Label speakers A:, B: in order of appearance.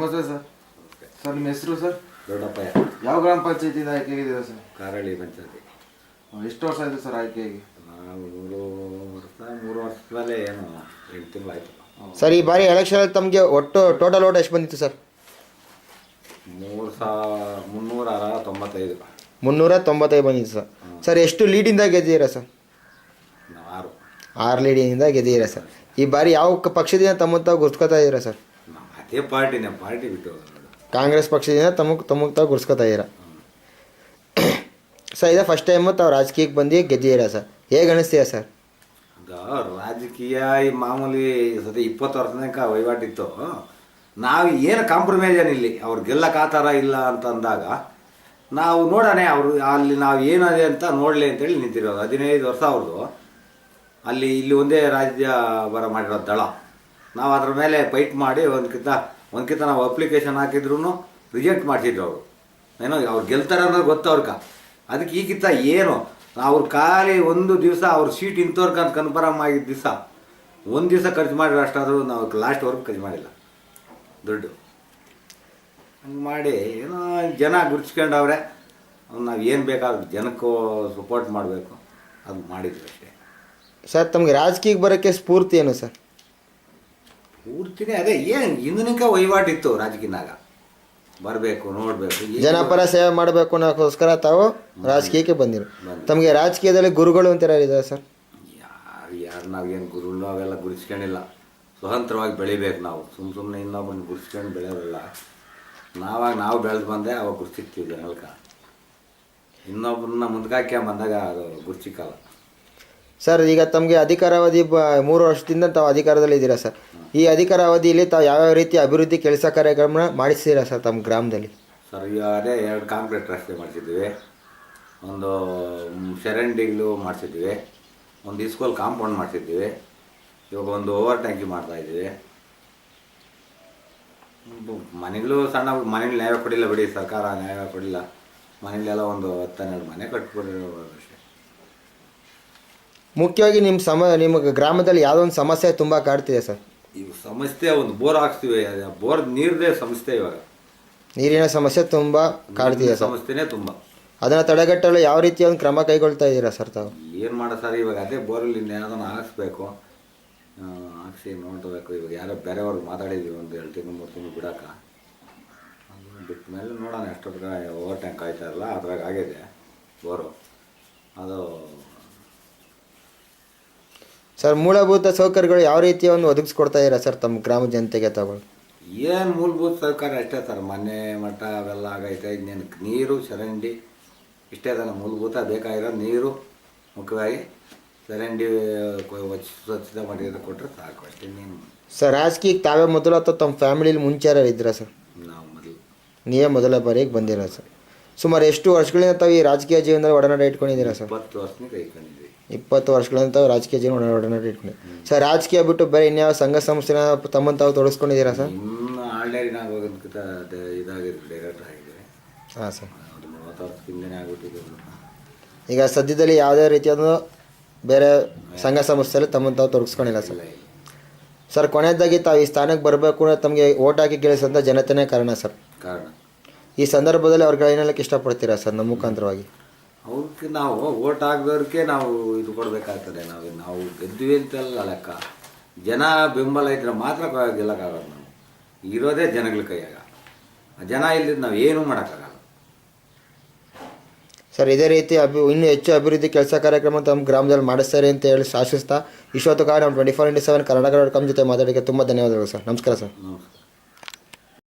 A: ನಮಸ್ತೆ sir. Sir ನಿಮ್ಮ ಹೆಸರು ಸರ್?
B: ದೊಡ್ಡಪ್ಪಯ್ಯ.
A: ಯಾವ ಗ್ರಾಮ ಪಂಚಾಯತಿಯಿಂದ ಆಯ್ಕೆಯಾಗಿದ್ದೀರಾ ಸರ್?
B: ಕಾರಳಿ ಪಂಚಾಯತಿ.
A: ಎಷ್ಟು ವರ್ಷ ಆಯಿತು ಸರ್ ಆಯ್ಕೆಯಾಗಿ?
B: ನಾವು 3 ವರ್ಷದಲ್ಲೇ ಏನು 8 ತಿಂಗಳಾಯಿತು.
C: ಸರ್, ಈ ಬಾರಿ ಎಲೆಕ್ಷನಲ್ಲಿ ತಮಗೆ ಒಟ್ಟು ಟೋಟಲ್ ಓಟ್ ಎಷ್ಟು ಬಂದಿತ್ತು ಸರ್?
B: 395
C: 395 ಬಂದಿತ್ತು ಸರ್. ಸರ್, ಎಷ್ಟು ಲೀಡಿಂದ ಗೆದ್ದಿದ್ದೀರಾ ಸರ್?
B: ನಾವು
C: 6 ಲೀಡಿಂದ ಗೆದ್ದಿದ್ದೀರಾ ಸರ್. ಈ ಬಾರಿ ಯಾವ ಪಕ್ಷದಿಂದ ತಮ್ಮ ತಾವು ಗುರ್ಸ್ಕೊತಾ ಇದ್ದೀರಾ ಸರ್?
B: ಅದೇ ಪಾರ್ಟಿ ಬಿಟ್ಟು
C: ಕಾಂಗ್ರೆಸ್ ಪಕ್ಷದಿಂದ ತಮಗೆ ತಾವು ಗುರ್ಸ್ಕೊತಾ ಇದ್ದೀರಾ ಸರ್. ಇದೇ ಫಸ್ಟ್ ಟೈಮು ತಾವು ರಾಜಕೀಯಕ್ಕೆ ಬಂದು ಗೆದ್ದಿದ್ದೀರಾ ಸರ್. ಹೇಗೆ ಅನಿಸ್ತೀರಾ ಸರ್?
B: ರಾಜಕೀಯ ಈ ಮಾಮೂಲಿ ಸತಿ 20 ವರ್ಷ ತನಕ ವಹಿವಾಟಿತ್ತು. ನಾವು ಏನು ಕಾಂಪ್ರಮೈಸ್ ಏನಿಲ್ಲ. ಅವ್ರು ಗೆಲ್ಲಕ್ಕಾತಾರ ಇಲ್ಲ ಅಂತಂದಾಗ ನಾವು ನೋಡೋಣ ಅವರು ಅಲ್ಲಿ ನಾವು ಏನಿದೆ ಅಂತ ನೋಡಲಿ ಅಂತೇಳಿ ನಿಂತಿರೋದು. 15 ವರ್ಷ ಅವ್ರದ್ದು ಇಲ್ಲಿ ಒಂದೇ ರಾಜ್ಯ ಬರ ಮಾಡಿರೋ ದಳ. ನಾವು ಅದ್ರ ಮೇಲೆ ಫೈಟ್ ಮಾಡಿ ಒಂದ್ಕಿಂತ ನಾವು ಅಪ್ಲಿಕೇಶನ್ ಹಾಕಿದ್ರು ರಿಜೆಕ್ಟ್ ಮಾಡ್ತಿದ್ರು ಅವರು. ಏನೋ ಅವ್ರು ಗೆಲ್ತಾರೆ ಅನ್ನೋದು ಗೊತ್ತು ಅವ್ರಿಗೆ. ಅದಕ್ಕೆ ಈಗಿಂತ ಏನು ಅವ್ರು ಖಾಲಿ ಒಂದು ದಿವಸ ಅವ್ರ ಸೀಟ್ ಇಂಥವ್ರಿಗೆ ಅಂತ ಕನ್ಫರ್ಮ್ ಆಗಿದ್ದ ದಿವಸ ಒಂದು ದಿವಸ ಖರ್ಚು ಮಾಡಿರೋ ಅಷ್ಟಾದರೂ ನಾವು ಲಾಸ್ಟ್ವರೆಗೂ ಖರ್ಚು ಮಾಡಿಲ್ಲ ದುಡ್ಡು. ಹಂಗೆ ಮಾಡಿ ಏನೋ ಜನ ಗುರ್ಸ್ಕೊಂಡವ್ರೆ. ನಾವು ಏನು ಬೇಕಾದ್ರೂ ಜನಕ್ಕೂ ಸಪೋರ್ಟ್ ಮಾಡಬೇಕು, ಅದು ಮಾಡಿದ್ವಿ ಅಷ್ಟೇ
C: ಸರ್. ತಮಗೆ ರಾಜಕೀಯಕ್ಕೆ ಬರೋಕ್ಕೆ ಸ್ಫೂರ್ತಿ ಏನು ಸರ್?
B: ಪೂರ್ತಿನೇ ಅದೇ ಏನು ಹಿಂದಿನಿಂದ ವಹಿವಾಟಿತ್ತು ರಾಜಕೀಯನಾಗ. ಬರಬೇಕು, ನೋಡಬೇಕು,
C: ಜನಪರ ಸೇವೆ ಮಾಡಬೇಕು ಅನ್ನೋಕ್ಕೋಸ್ಕರ ತಾವು ರಾಜಕೀಯಕ್ಕೆ ಬಂದಿರು. ತಮಗೆ ರಾಜಕೀಯದಲ್ಲಿ ಗುರುಗಳು ಅಂತ ಇದ್ದಾರೆ ಸರ್?
B: ಯಾರು ನಾವೇನು ಗುರುಗಳು ಅವೆಲ್ಲ ಗುರುಸ್ಕೊಂಡಿಲ್ಲ. ಸ್ವತಂತ್ರವಾಗಿ ಬೆಳಿಬೇಕು ನಾವು. ಸುಮ್ಮನೆ ಇನ್ನೊಬ್ಬನ ಗುರುಸ್ಕೊಂಡು ಬೆಳೆಯೋದಿಲ್ಲ. ನಾವು ಬೆಳೆದು ಬಂದೆ ಅವಾಗ ಗುರುಸಿಕ್ತೀವಿ ಜನಕ್ಕೆ. ಇನ್ನೊಬ್ಬರನ್ನ ಮುಂದಕ್ಕೆ ಬಂದಾಗ ಅದು ಗುರುಸಿಕ್ಕಲ್ಲ
C: ಸರ್. ಈಗ ತಮಗೆ ಅಧಿಕಾರಾವಧಿ 3 ವರ್ಷದಿಂದ ತಾವು ಅಧಿಕಾರದಲ್ಲಿ ಇದ್ದೀರಾ ಸರ್. ಈ ಅಧಿಕಾರಾವಧಿಯಲ್ಲಿ ತಾವು ಯಾವ್ಯಾವ ರೀತಿ ಅಭಿವೃದ್ಧಿ ಕೆಲಸ ಕಾರ್ಯಕ್ರಮ ಮಾಡಿಸ್ತೀರಾ ಸರ್ ತಮ್ಮ ಗ್ರಾಮದಲ್ಲಿ?
B: ಸರ್, ಈಗ ಅದೇ 2 ಕಾಂಕ್ರೀಟ್ ರಸ್ತೆ ಮಾಡಿಸಿದ್ವಿ, ಒಂದು ಚರಂಡಿಗಳು ಮಾಡಿಸಿದ್ವಿ, ಒಂದು ಸ್ಕೂಲ್ ಕಾಂಪೌಂಡ್ ಮಾಡಿಸಿದ್ವಿ, ಇವಾಗ ಒಂದು ಓವರ್ ಟ್ಯಾಂಕಿ ಮಾಡ್ತಾಯಿದ್ವಿ. ಮನೆಗಳು ಸಣ್ಣ ಮನೇಲಿ ನ್ಯಾಯ ಕೊಡಿಲ್ಲ ಬಿಡಿ, ಸರ್ಕಾರ ನ್ಯಾಯ ಕೊಡಿಲ್ಲ. ಮನೇಲೆಲ್ಲ ಒಂದು 10-12 ಮನೆ ಕಟ್ಕೊಡಿರೋದು ಅಷ್ಟೇ.
C: ಮುಖ್ಯವಾಗಿ ನಿಮ್ಮ ಗ್ರಾಮದಲ್ಲಿ ಯಾವುದೋ ಒಂದು ಸಮಸ್ಯೆ ತುಂಬ ಕಾಡ್ತಿದೆ ಸರ್?
B: ಈಗ ಸಮಸ್ಯೆ ಒಂದು ಬೋರ್ ಹಾಕ್ಸ್ತೀವಿ, ಬೋರ್ ನೀರದೇ ಸಮಸ್ಯೆ. ಇವಾಗ
C: ನೀರಿನ ಸಮಸ್ಯೆ ತುಂಬ ಕಾಡ್ತಿದೆ ಸರ್.
B: ಸಮಸ್ಯೆನೇ ತುಂಬ.
C: ಅದನ್ನು ತಡೆಗಟ್ಟಲು ಯಾವ ರೀತಿಯ ಒಂದು ಕ್ರಮ ಕೈಗೊಳ್ತಾ ಇದ್ದೀರಾ ಸರ್ ತಾವು?
B: ಏನು ಮಾಡೋ ಸರ್, ಇವಾಗ ಅದೇ ಬೋರಲ್ಲಿ ಇನ್ನೇನೋ ಹಾಕ್ಸ್ಬೇಕು, ಹಾಕ್ಸಿ ನೋಡಬೇಕು. ಇವಾಗ ಯಾರೋ ಬೇರೆಯವ್ರಿಗೆ ಮಾತಾಡಿದ್ವಿ, ಒಂದು 2 ತಿಂಗಳು 3 ತಿಂಗಳು ಬಿಡೋಕೆ. ಅದು ಬಿಟ್ಟ ಮೇಲೆ ನೋಡೋಣ. ಎಷ್ಟೊತ್ತಿಗೆ ಓವರ್ ಟ್ಯಾಂಕ್ ಆಯ್ತಾ ಇರಲ್ಲ, ಅದ್ರಾಗ ಆಗಿದೆ ಬೋರು. ಅದು
C: ಸರ್, ಮೂಲಭೂತ ಸೌಕರ್ಯಗಳು ಯಾವ ರೀತಿಯ ಒಂದು ಒದಗಿಸ್ಕೊಡ್ತಾ ಇದ್ದೀರಾ ಸರ್ ತಮ್ಮ ಗ್ರಾಮ ಜನತೆಗೆ ತಗೊಳ್ಳಿ?
B: ಏನು ಮೂಲಭೂತ ಸೌಕರ್ಯ ಅಷ್ಟೇ ಸರ್. ಮನೆ ಮಠ ಅವೆಲ್ಲ ಆಗೈತೆ. ಇನ್ನೇನು ನೀರು, ಚರಂಡಿ ಇಷ್ಟೇ ತಾನೆ ಮೂಲಭೂತ ಬೇಕಾಗಿರೋ. ನೀರು ಮುಖ್ಯವಾಗಿ, ಚರಂಡಿ ಸ್ವಚ್ಛತೆ ಮಾಡಿದ್ರೆ ಕೊಟ್ಟರೆ ಸಾಕು ಅಷ್ಟೇ. ನೀನು
C: ಸರ್, ರಾಜಕೀಯಕ್ಕೆ ತಾವೇ ಮೊದಲು ಅಥವಾ ತಮ್ಮ ಫ್ಯಾಮಿಲಿಲಿ ಮುಂಚೆ ಯಾರು ಇದ್ದೀರಾ ಸರ್?
B: ನಾವು ಮೊದಲು.
C: ನೀವೇ ಮೊದಲ ಬಾರಿಗೆ ಬಂದಿರ ಸರ್. ಸುಮಾರು ಎಷ್ಟು ವರ್ಷಗಳಿಂದ ತಾವು ಈ ರಾಜಕೀಯ ಜೀವನದಲ್ಲಿ ಒಡನಾಟ ಇಟ್ಕೊಂಡಿದ್ದೀರಾ ಸರ್?
B: 20 ವರ್ಷನೇ ಕೈಕೊಂಡಿದ್ವಿ.
C: 20 ವರ್ಷಗಳಿಂದ ತಾವು ರಾಜಕೀಯ ಜೀವನ ಒಡನಾಟ ಇಟ್ಕೊಂಡಿದ್ದೀವಿ ಸರ್. ರಾಜಕೀಯ ಬಿಟ್ಟು ಬೇರೆ ಇನ್ಯಾವ ಸಂಘ ಸಂಸ್ಥೆನ ತಮ್ಮನ್ನು ತಾವು ತೊಡಗಿಸ್ಕೊಂಡಿದ್ದೀರಾ ಸರ್?
B: ಇನ್ನು ಆಳ್ನೇರಿನಾಗ ಹೋಗೋದಕ್ಕಿಂತ ಇದಾಗಿದ್ದು ಡೈರೆಕ್ಟರ್ ಆಗಿದೆ.
C: ಹಾಂ ಸರ್.
B: 30 ವರ್ಷ ಹಿಂದೆನೇ ಆಗ್ಬಿಟ್ಟಿದ್ದು.
C: ಈಗ ಸದ್ಯದಲ್ಲಿ ಯಾವುದೇ ರೀತಿಯಾದ ಬೇರೆ ಸಂಘ ಸಂಸ್ಥೆಯಲ್ಲಿ ತಮ್ಮನ್ನು ತಾವು ತೊಡಗಿಸ್ಕೊಂಡಿಲ್ಲ ಸರ್. ಸರ್, ಕೊನೆಯದಾಗಿ ತಾವು ಈ ಸ್ಥಾನಕ್ಕೆ ಬರಬೇಕು ಅಂದರೆ ತಮಗೆ ಓಟ್ ಹಾಕಿ ಗೆಲ್ಲಿಸೋಂಥ ಜನತೆನೇ ಕಾರಣ ಸರ್.
B: ಕಾರಣ
C: ಈ ಸಂದರ್ಭದಲ್ಲಿ ಅವ್ರಿಗೆ ಏನೆಲ್ಲಕ್ಕೆ ಇಷ್ಟಪಡ್ತೀರಾ ಸರ್ ನಮ್ಮ ಮುಖಾಂತರವಾಗಿ?
B: ಅವ್ರಿಗೆ ನಾವು ಓಟ್ ಹಾಕಿದವ್ರಿಗೆ ನಾವು ಇದು ಕೊಡಬೇಕಾಗ್ತದೆ. ನಾವು ಗೆದ್ವಿ ಅಂತೆಲ್ಲ ಲೆಕ್ಕ. ಜನ ಬೆಂಬಲ ಇದ್ರೆ ಮಾತ್ರ ಗೆಲ್ಲಕ್ಕಾಗೋದು. ನಾವು ಇರೋದೇ ಜನಗಳ ಕೈಯಾಗ. ಜನ ಇಲ್ಲದಿದ್ದು ನಾವು ಏನೂ ಮಾಡೋಕ್ಕಾಗಲ್ಲ
C: ಸರ್. ಇದೇ ರೀತಿ ಇನ್ನೂ ಹೆಚ್ಚು ಅಭಿವೃದ್ಧಿ ಕೆಲಸ ಕಾರ್ಯಕ್ರಮ ತಮ್ಮ ಗ್ರಾಮದಲ್ಲಿ ಮಾಡಿಸ್ತಾರೆ ಅಂತ ಹೇಳಿ ಶಾಸಿಸ್ತಾ ಇಷ್ಟೊತ್ತು ಕಾಲ ನಾವು 24x7 ಕನ್ನಡ.com ಜೊತೆ ಮಾತಾಡೋಕ್ಕೆ ತುಂಬ ಧನ್ಯವಾದಗಳು ಸರ್. ನಮಸ್ಕಾರ ಸರ್.
B: ನಮಸ್ಕಾರ.